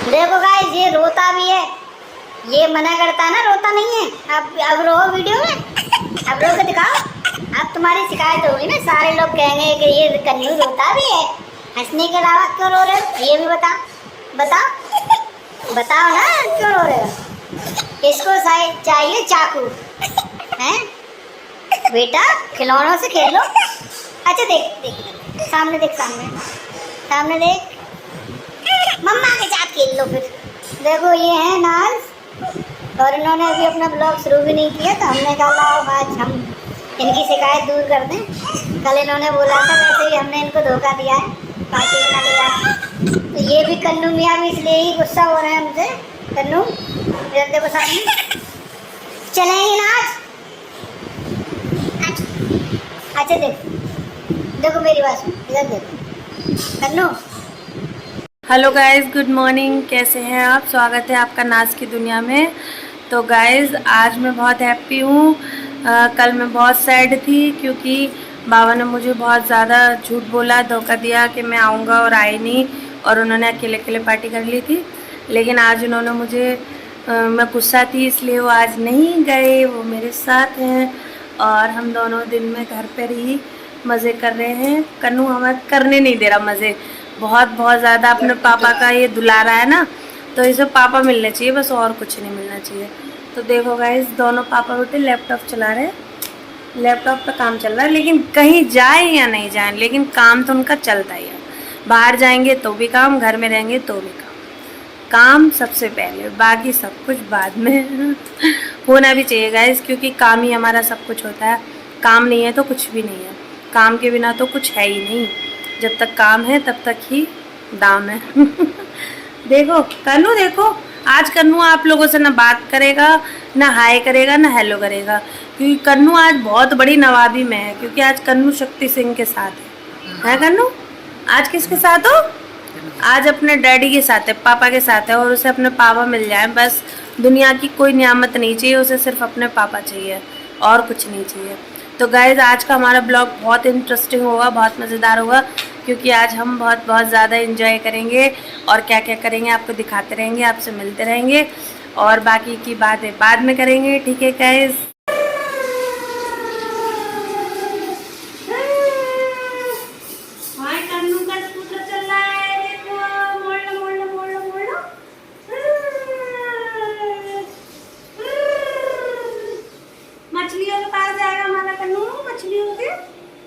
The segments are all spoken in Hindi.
देखो गाइस, ये रोता भी है, ये मना करता है ना, रोता नहीं है। अब रो वीडियो में, अब रो के दिखाओ। अब तुम्हारी शिकायत होगी ना, सारे लोग कहेंगे कि ये कन्नू रोता भी है। हंसने के अलावा क्यों रो रहे हो, ये भी बताओ बताओ ना, क्यों रो रहे हो। इसको चाहिए चाकू हैं बेटा, खिलौनों से खेल लो। अच्छा देख देख, सामने देख, सामने देख, मम्मा के साथ खेल लो फिर। देखो ये है नाज, और इन्होंने अभी अपना ब्लॉग शुरू भी नहीं किया, तो हमने कहा लाओ आज हम इनकी शिकायत दूर कर दें। कल इन्होंने बोला था, वैसे ही हमने इनको धोखा दिया है, पार्टी बना लिया। तो ये भी कन्नू मियाँ भी इसलिए ही गुस्सा हो रहे हैं हमसे। कन्नू इधर देखो सामने, चलेंगे ना आज। अच्छा देखो मेरी बात सुन, इधर देखो Kannu. Hello guys, good morning. कैसे हैं आप? स्वागत है आपका नाज की दुनिया में। तो गाइस, आज मैं बहुत हैप्पी हूँ। कल मैं बहुत सैड थी क्योंकि बाबा ने मुझे बहुत ज़्यादा झूठ बोला, धोखा दिया कि मैं आऊँगा और आई नहीं, और उन्होंने अकेले अकेले पार्टी कर ली थी। लेकिन आज उन्होंने मुझे मैं गुस्सा थी इसलिए वो आज नहीं गए, वो मेरे साथ हैं और हम दोनों दिन में घर पर ही मज़े कर रहे हैं। कन्नू हमें करने नहीं दे रहा मज़े, बहुत ज़्यादा अपने पापा का ये दुलारा है ना, तो इसे पापा मिलने चाहिए बस, और कुछ नहीं मिलना चाहिए। तो देखो गाइस, दोनों पापा बेटे लैपटॉप चला रहे हैं, लैपटॉप पे काम चल रहा है। लेकिन कहीं जाए या नहीं जाए, लेकिन काम तो उनका चलता ही है। बाहर जाएंगे तो भी काम, घर में रहेंगे तो भी काम। काम सबसे पहले, बाकी सब कुछ बाद में होना भी चाहिए गाइस, क्योंकि काम ही हमारा सब कुछ होता है। काम नहीं है तो कुछ भी नहीं है, काम के बिना तो कुछ है ही नहीं। जब तक काम है तब तक ही दाम है। देखो कन्नू, देखो आज कन्नू आप लोगों से ना बात करेगा, ना हाय करेगा, ना हेलो करेगा, क्योंकि कन्नू आज बहुत बड़ी नवाबी में है। क्योंकि आज कन्नू शक्ति सिंह के साथ है कन्नू? आज किसके साथ हो? आज अपने डैडी के साथ है, पापा के साथ है, और उसे अपने पापा मिल जाए बस। दुनिया की कोई नियामत नहीं चाहिए उसे, सिर्फ अपने पापा चाहिए और कुछ नहीं चाहिए। तो गाइज, आज का हमारा ब्लॉग बहुत इंटरेस्टिंग होगा, बहुत मज़ेदार होगा, क्योंकि आज हम बहुत ज़्यादा एंजॉय करेंगे और क्या क्या करेंगे आपको दिखाते रहेंगे, आपसे मिलते रहेंगे, और बाकी की बातें बाद में करेंगे। ठीक है गाइज? मछलियों के पास जाएगा हमारा कन्नू, मछलियों के।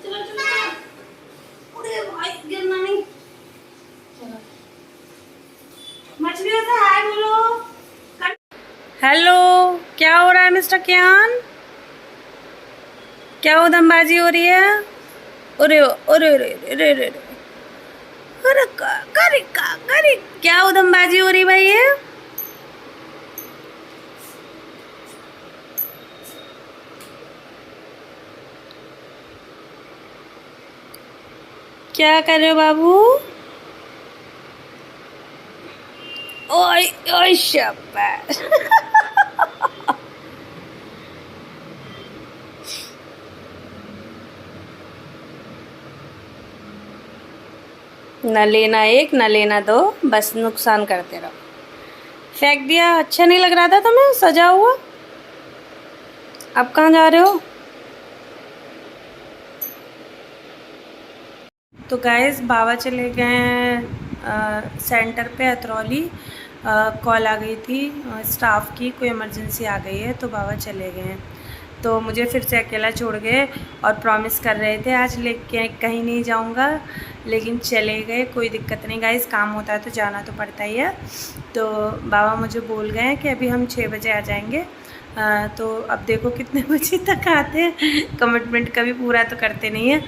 चलो चलो, अरे भाई गिरना नहीं। चलो मछलियों से हाय बोलो। हेलो, क्या हो रहा है मिस्टर कियान? क्या उधमबाजी हो रही है? अरे अरे अरे अरे अरे अरे क्या उधमबाजी हो रही भाई ये? क्या कर रहे हो बाबू? ओए ओए शाबाश। न लेना एक न लेना दो, बस नुकसान करते रहो। फेंक दिया, अच्छा नहीं लग रहा था तुम्हें सजा हुआ? अब कहाँ जा रहे हो? तो गाइस, बाबा चले गए हैं सेंटर पे अतरौली। कॉल आ गई थी स्टाफ की, कोई इमरजेंसी आ गई है, तो बाबा चले गए हैं। तो मुझे फिर से अकेला छोड़ गए और प्रॉमिस कर रहे थे आज लेके कहीं नहीं जाऊंगा, लेकिन चले गए। कोई दिक्कत नहीं गाइस, काम होता है तो जाना तो पड़ता ही है। तो बाबा मुझे बोल गए हैं कि अभी हम 6 बजे आ जाएंगे। तो अब देखो कितने बजे तक आते हैं। कमिटमेंट कभी पूरा तो करते नहीं है,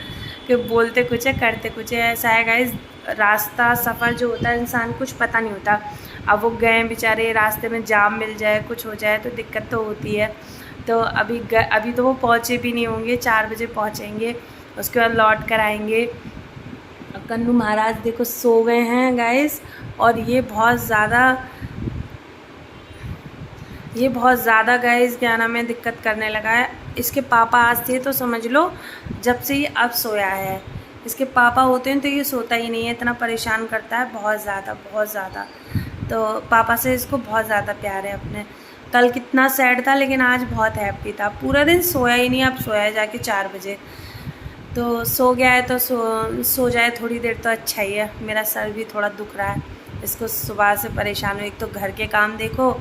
कि बोलते कुछ है करते कुछ है। ऐसा है गाइस, रास्ता सफ़र जो होता है इंसान कुछ पता नहीं होता। अब वो गए बेचारे, रास्ते में जाम मिल जाए, कुछ हो जाए तो दिक्कत तो होती है। तो अभी तो वो पहुँचे भी नहीं होंगे, 4 बजे पहुँचेंगे, उसके बाद लौट कर आएंगे। कन्नू महाराज देखो सो गए हैं गाइस, और ये बहुत ज़्यादा गाइस क्या नाम है दिक्कत करने लगा है। इसके पापा आज थे तो समझ लो जब से ये अब सोया है। इसके पापा होते हैं तो ये सोता ही नहीं है, इतना परेशान करता है बहुत ज़्यादा। तो पापा से इसको बहुत ज़्यादा प्यार है अपने। कल कितना सैड था लेकिन आज बहुत हैप्पी था। पूरा दिन सोया ही नहीं, अब सोया है जाके 4 बजे। तो सो गया है तो सो जाए थोड़ी देर तो अच्छा ही है। मेरा सर भी थोड़ा दुख रहा है, इसको सुबह से परेशान हूँ। एक तो घर के काम देखो,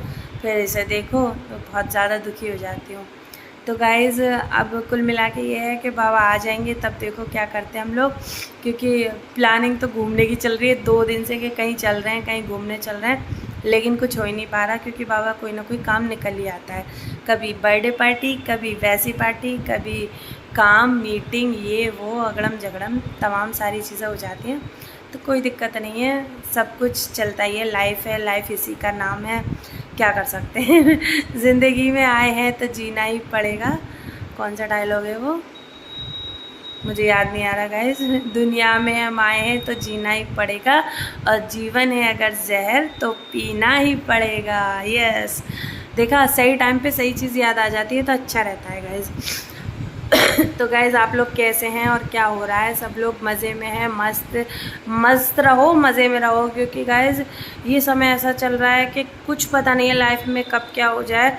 फिर इसे देखो, तो बहुत ज़्यादा दुखी हो जाती हूँ। तो गाइज़ अब कुल मिला के ये है कि बाबा आ जाएंगे तब देखो क्या करते हैं हम लोग, क्योंकि प्लानिंग तो घूमने की चल रही है 2 दिन से कि कहीं चल रहे हैं, कहीं घूमने चल रहे हैं, लेकिन कुछ हो ही नहीं पा रहा क्योंकि बाबा कोई ना कोई काम निकल ही आता है। कभी बर्थडे पार्टी, कभी वैसी पार्टी, कभी काम, मीटिंग, ये वो अगड़म जगड़म तमाम सारी चीज़ें हो जाती हैं। तो कोई दिक्कत नहीं है, सब कुछ चलता ही है, लाइफ है, लाइफ इसी का नाम है, क्या कर सकते हैं। ज़िंदगी में आए हैं तो जीना ही पड़ेगा। कौन सा डायलॉग है वो, मुझे याद नहीं आ रहा गाइस। दुनिया में हम आए हैं तो जीना ही पड़ेगा, और जीवन है अगर जहर तो पीना ही पड़ेगा। यस, देखा, सही टाइम पे सही चीज़ याद आ जाती है तो अच्छा रहता है गाइस। तो गाइज़ आप लोग कैसे हैं और क्या हो रहा है? सब लोग मज़े में हैं, मस्त रहो, मज़े में रहो, क्योंकि गाइज़ ये समय ऐसा चल रहा है कि कुछ पता नहीं है लाइफ में कब क्या हो जाए।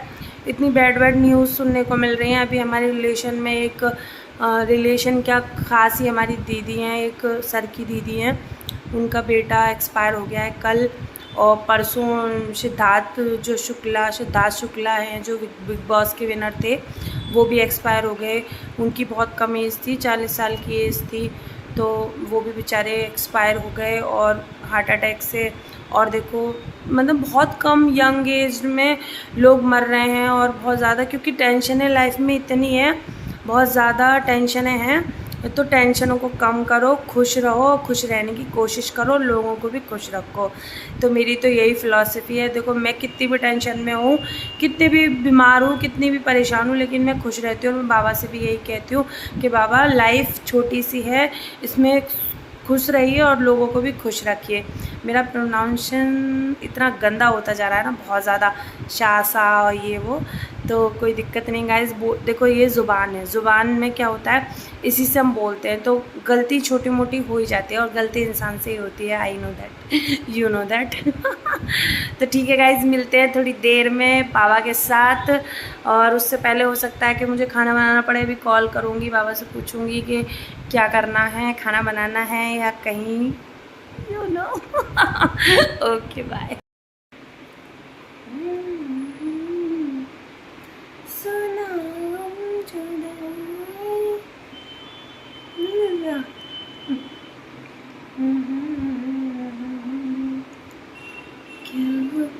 इतनी बैड न्यूज़ सुनने को मिल रही हैं। अभी हमारे रिलेशन में एक रिलेशन क्या ख़ास ही हमारी दीदी हैं, एक सर की दीदी हैं, उनका बेटा एक्सपायर हो गया है कल। और परसों सिद्धार्थ शुक्ला हैं जो बिग बॉस के विनर थे, वो भी एक्सपायर हो गए। उनकी बहुत कम एज थी, 40 साल की एज थी, तो वो भी बेचारे एक्सपायर हो गए और हार्ट अटैक से। और देखो मतलब बहुत कम यंग एज में लोग मर रहे हैं, और बहुत ज़्यादा, क्योंकि टेंशनें लाइफ में इतनी है, बहुत ज़्यादा टेंशनें हैं। तो टेंशनों को कम करो, खुश रहो, खुश रहने की कोशिश करो, लोगों को भी खुश रखो। तो मेरी तो यही फ़िलॉसफी है। देखो मैं कितनी भी टेंशन में हूँ, कितने भी बीमार हूँ, कितनी भी परेशान हूँ, लेकिन मैं खुश रहती हूँ। और मैं बाबा से भी यही कहती हूँ कि बाबा लाइफ छोटी सी है, इसमें खुश रहिए और लोगों को भी खुश रखिए। मेरा प्रोनाउंसिएशन इतना गंदा होता जा रहा है ना, बहुत ज़्यादा शासा और ये वो, तो कोई दिक्कत नहीं गाइस। देखो ये ज़ुबान है, ज़ुबान में क्या होता है, इसी से हम बोलते हैं, तो गलती छोटी मोटी हो ही जाती है, और गलती इंसान से ही होती है। I know that, you know that. तो ठीक है गाइस, मिलते हैं थोड़ी देर में बाबा के साथ। और उससे पहले हो सकता है कि मुझे खाना बनाना पड़े। अभी कॉल करूँगी, बाबा से पूछूँगी कि क्या करना है, खाना बनाना है या कहीं, यू नो। Okay bye.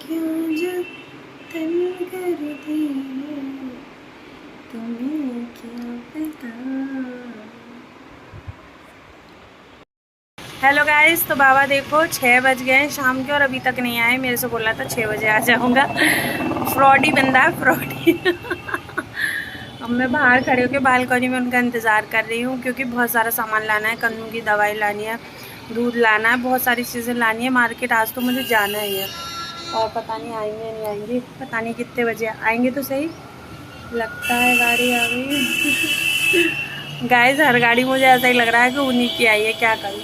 क्यों जो तन कर दी तुम्हें क्या पता। हेलो गाइस, तो बाबा देखो 6 बज गए हैं शाम के और अभी तक नहीं आए। मेरे से बोला था 6 बजे आ जाऊँगा। फ्रॉडी बंदा है, फ्रॉडी। अब मैं बाहर खड़े होकर बालकनी में उनका इंतज़ार कर रही हूँ, क्योंकि बहुत सारा सामान लाना है, कन्नू की दवाई लानी है, दूध लाना है, बहुत सारी चीज़ें लानी है मार्केट। आज तो मुझे जाना ही है, और पता नहीं आएंगे नहीं आएंगे, पता नहीं कितने बजे आएंगे। तो सही लगता है गाड़ी आ गई। गाइस हर गाड़ी मुझे ऐसा ही लग रहा है कि उन्हीं की आई है, क्या करूँ।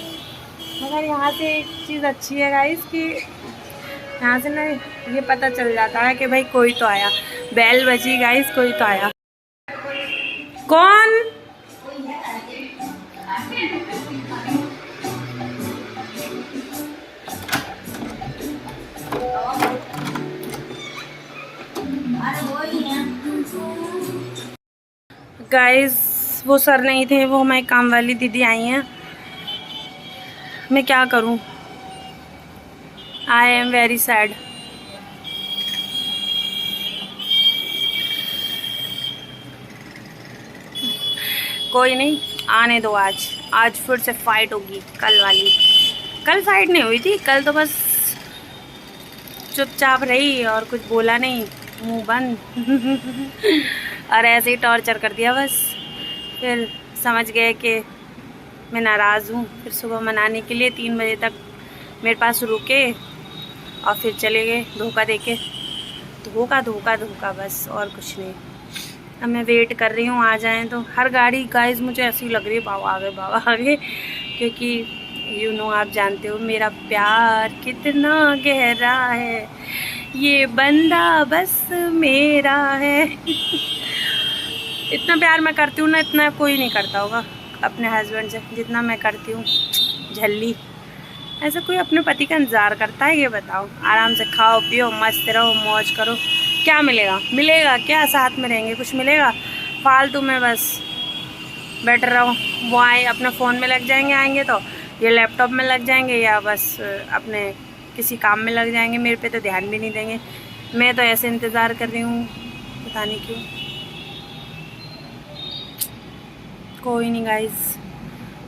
मगर यहाँ से एक चीज़ अच्छी है गाइस कि यहाँ से ना ये पता चल जाता है कि भाई कोई तो आया। बेल बजी गाइस, कोई तो आया। कौन? गाइस वो सर नहीं थे, वो हमारी काम वाली दीदी आई हैं। मैं क्या करूं, आई एम वेरी सैड। कोई नहीं, आने दो। आज फिर से फाइट होगी, कल वाली। कल फाइट नहीं हुई थी, कल तो बस चुपचाप रही और कुछ बोला नहीं, मुंह बंद। और ऐसे ही टॉर्चर कर दिया बस। फिर समझ गए कि मैं नाराज़ हूँ। फिर सुबह मनाने के लिए 3 बजे तक मेरे पास रुके और फिर चले गए धोखा देके। धोखा बस, और कुछ नहीं। अब मैं वेट कर रही हूँ आ जाएं। तो हर गाड़ी गाइस मुझे ऐसी लग रही है बाबा आ गए, क्योंकि यू नो, आप जानते हो मेरा प्यार कितना गहरा है, ये बंदा बस मेरा है। इतना प्यार मैं करती हूँ ना, इतना कोई नहीं करता होगा अपने हस्बैंड से जितना मैं करती हूँ। झल्ली, ऐसा कोई अपने पति का इंतज़ार करता है? ये बताओ। आराम से खाओ पियो, मस्त रहो, मौज करो। क्या मिलेगा? मिलेगा क्या? साथ में रहेंगे कुछ मिलेगा? फालतू में बस बैठे रहो। वो आए अपने फ़ोन में लग जाएंगे, आएंगे तो ये लैपटॉप में लग जाएंगे या बस अपने किसी काम में लग जाएंगे। मेरे पे तो ध्यान भी नहीं देंगे। मैं तो ऐसे इंतज़ार कर रही हूँ, पता नहीं क्यों। कोई नहीं गाइस,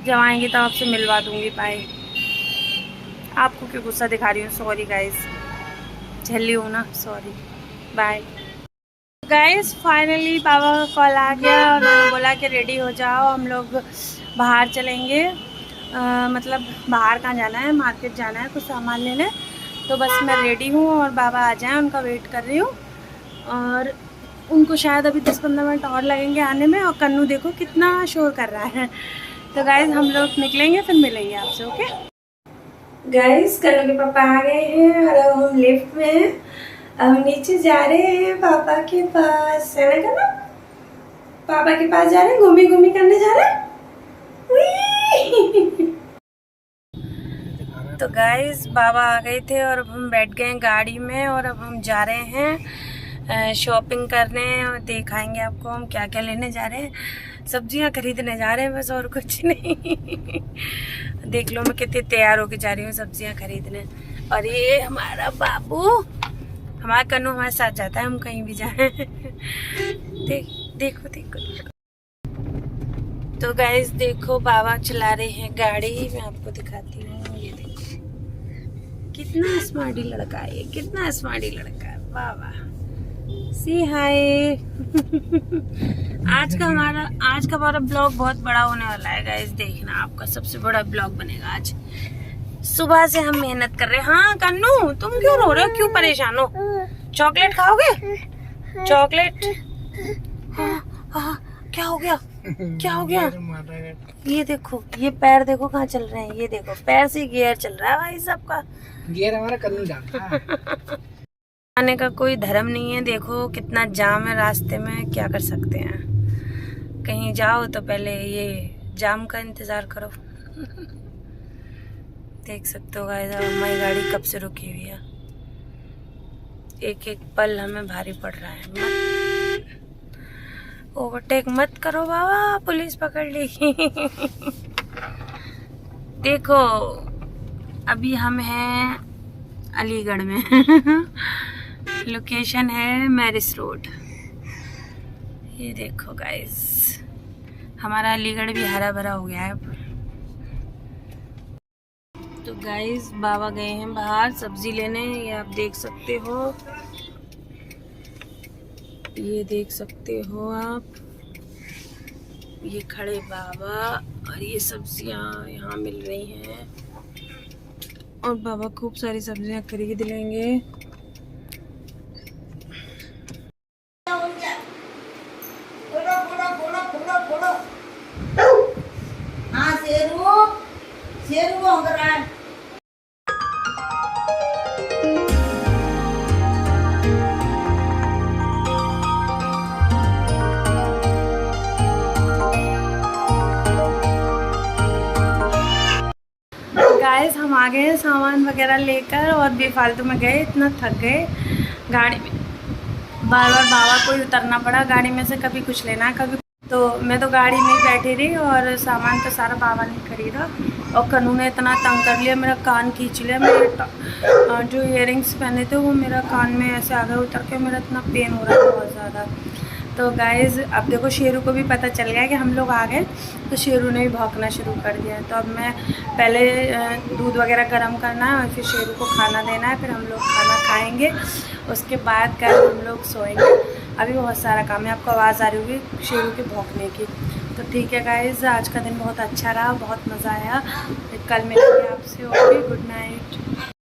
जब आएंगे तो आपसे मिलवा दूँगी। बाय। आपको क्यों गुस्सा दिखा रही हूँ? सॉरी गाइस, झल्ली हूँ ना, सॉरी। Bye guys. फाइनली पापा का कॉल आ गया और उन्होंने बोला कि रेडी हो जाओ, हम लोग बाहर चलेंगे। मतलब बाहर कहाँ जाना है, मार्केट जाना है कुछ सामान लेने। तो बस मैं रेडी हूँ और बाबा आ जाएं, उनका वेट कर रही हूँ। और उनको शायद अभी 10-15 मिनट और लगेंगे आने में। और कन्नू देखो कितना शोर कर रहा है। तो गाइस हम लोग निकलेंगे, फिर मिलेंगे आपसे। ओके गाइस, कन्नू के पापा आ गए हैं और अब हम लिफ्ट में हैं। हम नीचे जा रहे हैं पापा के पास, है ना कन्नू? पापा के पास जा रहे हैं, घूमी घूमी करने जा रहे हैं। तो गाइस बाबा आ गए थे और अब हम बैठ गए गाड़ी में और अब हम जा रहे हैं शॉपिंग करने और दिखाएंगे आपको हम क्या क्या लेने जा रहे हैं। सब्जियां खरीदने जा रहे हैं बस, और कुछ नहीं। देख लो मैं कितनी तैयार होके जा रही हूँ सब्जियां खरीदने। और ये हमारा बाबू, हमारा कन्नू हमारे साथ जाता है, हम कहीं भी जाए। देखो देखो। तो गाइस देखो बाबा चला रहे हैं गाड़ी, मैं आपको दिखाती हूँ। ये देखो कितना स्मार्टी लड़का है ये, कितना स्मार्टी लड़का है। वाह वाह, सी हाय। आज का हमारा ब्लॉग बहुत बड़ा होने वाला है गाइस। देखना, आपका सबसे बड़ा ब्लॉग बनेगा आज। सुबह से हम मेहनत कर रहे हैं। हाँ कन्नू, तुम क्यों रो रहे हो? क्यों परेशान हो? चॉकलेट खाओगे? चॉकलेट? हाँ, क्या हो गया? क्या हो गया? ये देखो, ये पैर देखो कहाँ चल रहे हैं। ये देखो पैर से गियर चल रहा है भाई साहब का। गियर हमारा कन्नू डालता है। आने का कोई धर्म नहीं है। देखो कितना जाम है रास्ते में, क्या कर सकते हैं। कहीं जाओ तो पहले ये जाम का इंतजार करो। देख सकते हो गाइस, हमारी गाड़ी कब से रुकी हुई है। एक एक पल हमें भारी पड़ रहा है। मत ओवरटेक मत करो बाबा, पुलिस पकड़ लेगी। देखो अभी हम हैं अलीगढ़ में। लोकेशन है मैरिज रोड। ये देखो गाइस, हमारा अलीगढ़ भी हरा भरा हो गया है। तो गाइस बाबा गए हैं बाहर सब्जी लेने, ये आप देख सकते हो। ये देख सकते हो आप, ये खड़े बाबा और ये सब्जियां यहाँ मिल रही हैं। और बाबा खूब सारी सब्जियां खरीद लेंगे। हाँ शेरू हो रहा है। गाइस हम आ गए हैं सामान वगैरह लेकर और बेफालतू में गए, इतना थक गए गाड़ी में। बार बार बाबा को ही उतरना पड़ा गाड़ी में से, कभी कुछ लेना कभी। तो मैं तो गाड़ी में ही बैठी रही और सामान तो सारा बाबा ने खरीदा। और कन्नू ने इतना तंग कर लिया, मेरा कान खींच लिया। मेरे जो इयररिंग्स पहने थे वो मेरा कान में ऐसे आ गए उतर के, मेरा इतना पेन हो रहा है बहुत ज़्यादा। तो गाइज़ अब देखो शेरू को भी पता चल गया कि हम लोग आ गए, तो शेरू ने भी भौंकना शुरू कर दिया। तो अब मैं पहले दूध वगैरह गर्म करना है और फिर शेरू को खाना देना है, फिर हम लोग खाना खाएंगे। उसके बाद कल हम लोग सोएंगे। अभी बहुत सारा काम है, आपको आवाज़ आ रही होगी शेरू के भौंकने की। तो ठीक है गाइज़, आज का दिन बहुत अच्छा रहा, बहुत मज़ा आया। कल मिलेंगे आपसे। Okay, good night.